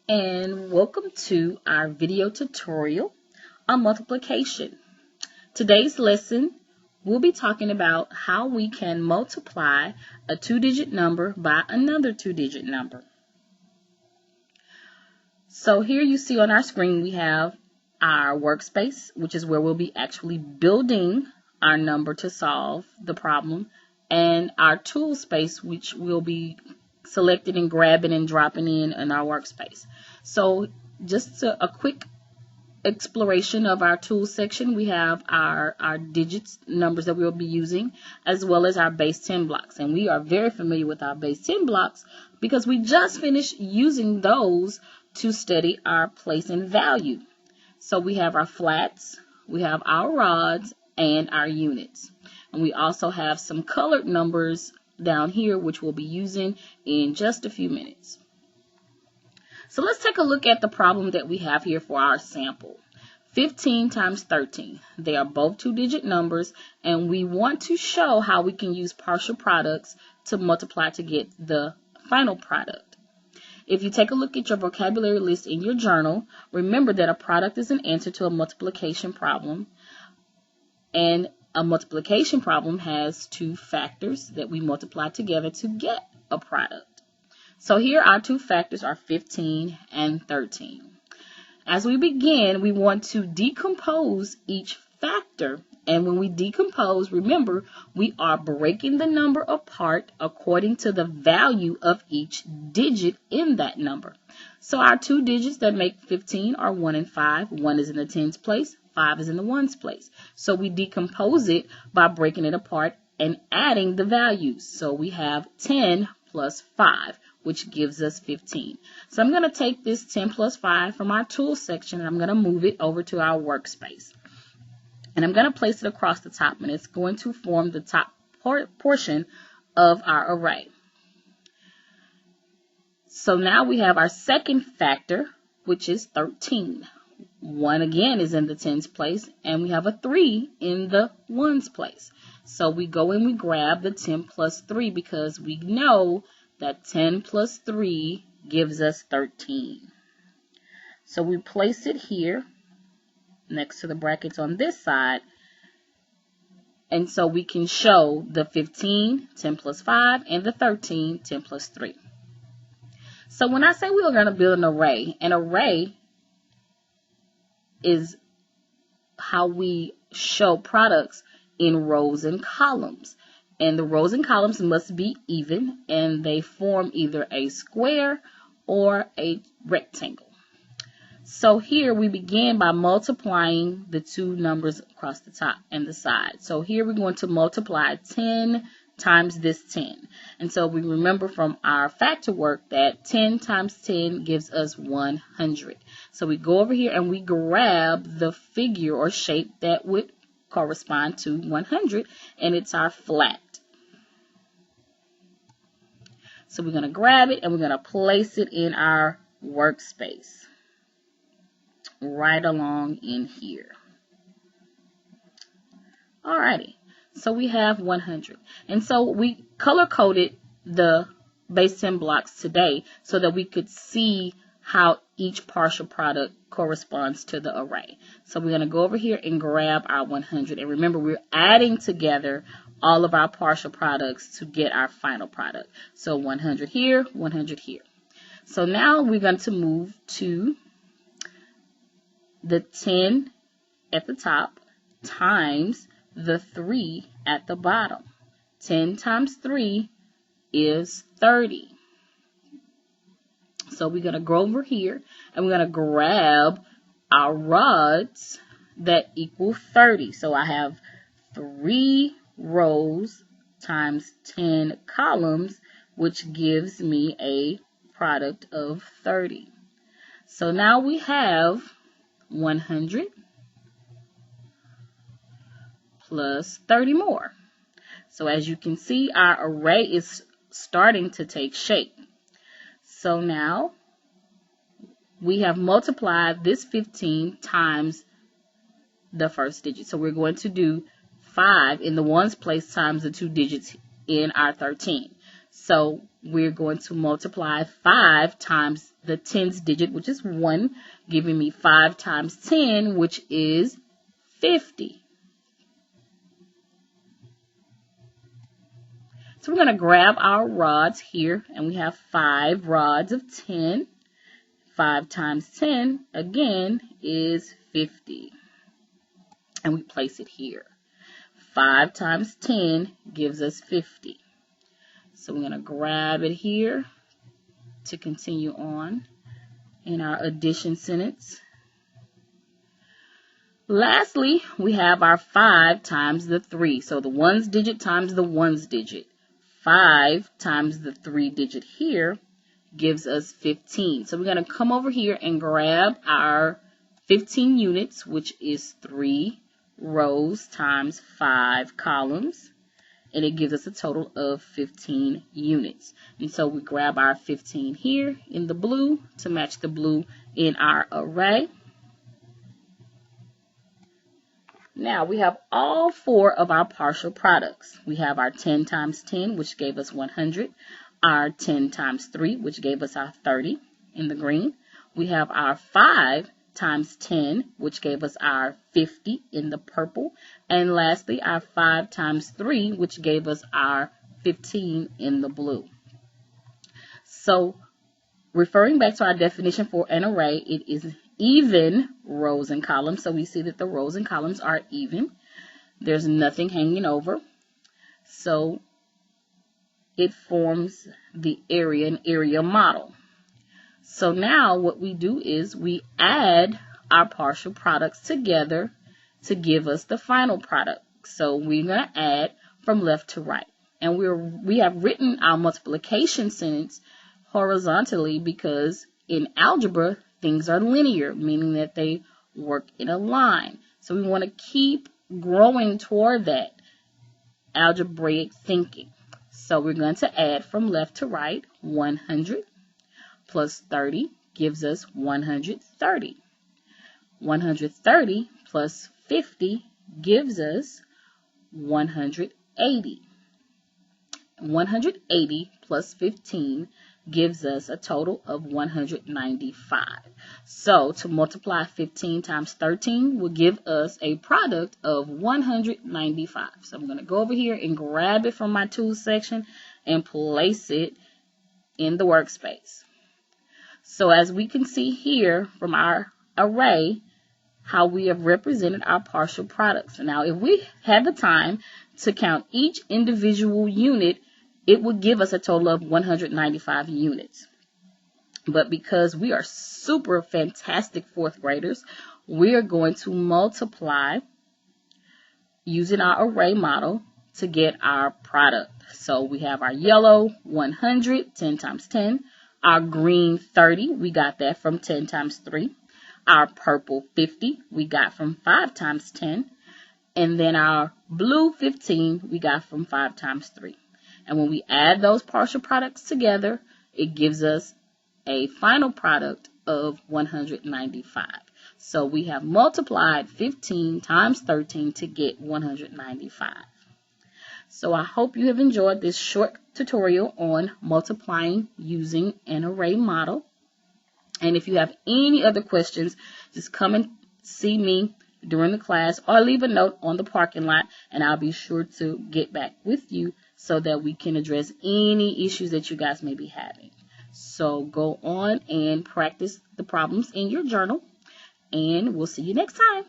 And welcome to our video tutorial on multiplication. Today's lesson, we'll be talking about how we can multiply a two-digit number by another two-digit number. So here you see on our screen we have our workspace, which is where we'll be actually building our number to solve the problem, and our tool space, which we'll be selecting and grabbing and dropping in our workspace. So just a quick exploration of our tools section, we have our digits, numbers that we'll be using, as well as our base 10 blocks. And we are very familiar with our base 10 blocks because we just finished using those to study our place and value. So we have our flats, we have our rods, and our units. And we also have some colored numbers down here, which we'll be using in just a few minutes. So let's take a look at the problem that we have here for our sample. 15 times 13. They are both two-digit numbers, and we want to show how we can use partial products to multiply to get the final product. If you take a look at your vocabulary list in your journal, remember that a product is an answer to a multiplication problem, and a multiplication problem has two factors that we multiply together to get a product. So here our two factors are 15 and 13. As we begin, we want to decompose each factor. And when we decompose, remember, we are breaking the number apart according to the value of each digit in that number. So our two digits that make 15 are 1 and 5. 1 is in the tens place, 5 is in the ones place. So we decompose it by breaking it apart and adding the values. So we have 10 plus 5, which gives us 15. So I'm going to take this 10 plus 5 from our tools section, and I'm going to move it over to our workspace. And I'm going to place it across the top, and it's going to form the top portion of our array. So now we have our second factor, which is 13. 1 again is in the tens place, and we have a 3 in the ones place. So we go and we grab the 10 plus 3 because we know that 10 plus 3 gives us 13. So we place it here next to the brackets on this side. And so we can show the 15, 10 plus 5, and the 13, 10 plus 3. So when I say we are going to build an array is how we show products in rows and columns. And the rows and columns must be even, and they form either a square or a rectangle. So here we begin by multiplying the two numbers across the top and the side. So here we're going to multiply 10 times this 10. And so we remember from our factor work that 10 times 10 gives us 100. So we go over here and we grab the figure or shape that would correspond to 100, and it's our flat. So we're going to grab it and we're going to place it in our workspace right along in here. Alrighty, so we have 100. And so we color coded the base 10 blocks today so that we could see how each partial product corresponds to the array. So we're going to go over here and grab our 100. And remember, we're adding together all of our partial products to get our final product. So 100 here, 100 here. So now we're going to move to the 10 at the top times the 3 at the bottom. 10 times 3 is 30. So we're going to go over here and we're going to grab our rods that equal 30. So I have 3 rows times 10 columns, which gives me a product of 30. So now we have 100 plus 30 more. So as you can see, our array is starting to take shape. So now we have multiplied this 15 times the first digit. So we're going to do 5 in the ones place times the two digits in our 13. So we're going to multiply 5 times the tens digit, which is 1, giving me 5 times 10, which is 50. So we're going to grab our rods here, and we have 5 rods of 10. 5 times 10, again, is 50. And we place it here. 5 times 10 gives us 50. So we're going to grab it here to continue on in our addition sentence. Lastly, we have our 5 times the 3. So the ones digit times the ones digit. 5 times the 3 digit here gives us 15. So we're going to come over here and grab our 15 units, which is 3 rows times 5 columns. And it gives us a total of 15 units. And so we grab our 15 here in the blue to match the blue in our array. Now we have all 4 of our partial products. We have our 10 times 10, which gave us 100. Our 10 times 3, which gave us our 30 in the green. We have our 5 times 10, which gave us our 50 in the purple. And lastly, our 5 times 3, which gave us our 15 in the blue. So referring back to our definition for an array, it is even rows and columns. So we see that the rows and columns are even. There's nothing hanging over. So it forms the area and area model. So now what we do is we add our partial products together to give us the final product. So we're going to add from left to right. And we have written our multiplication sentence horizontally because in algebra, things are linear, meaning that they work in a line. So we want to keep growing toward that algebraic thinking. So we're going to add from left to right. 100 plus 30 gives us 130. 130 plus 50 gives us 180. 180 plus 15 gives us a total of 195. So to multiply 15 times 13 will give us a product of 195. So I'm going to go over here and grab it from my tools section and place it in the workspace. So as we can see here from our array, how we have represented our partial products. Now, if we had the time to count each individual unit, it would give us a total of 195 units. But because we are super fantastic fourth graders, we are going to multiply using our array model to get our product. So we have our yellow 100, 10 times 10. Our green 30, we got that from 10 times 3. Our purple 50, we got from 5 times 10. And then our blue 15, we got from 5 times 3. And when we add those partial products together, it gives us a final product of 195. So we have multiplied 15 times 13 to get 195. So I hope you have enjoyed this short tutorial on multiplying using an array model. And if you have any other questions, just come and see me during the class or leave a note on the parking lot, and I'll be sure to get back with you so that we can address any issues that you guys may be having. So go on and practice the problems in your journal, and we'll see you next time.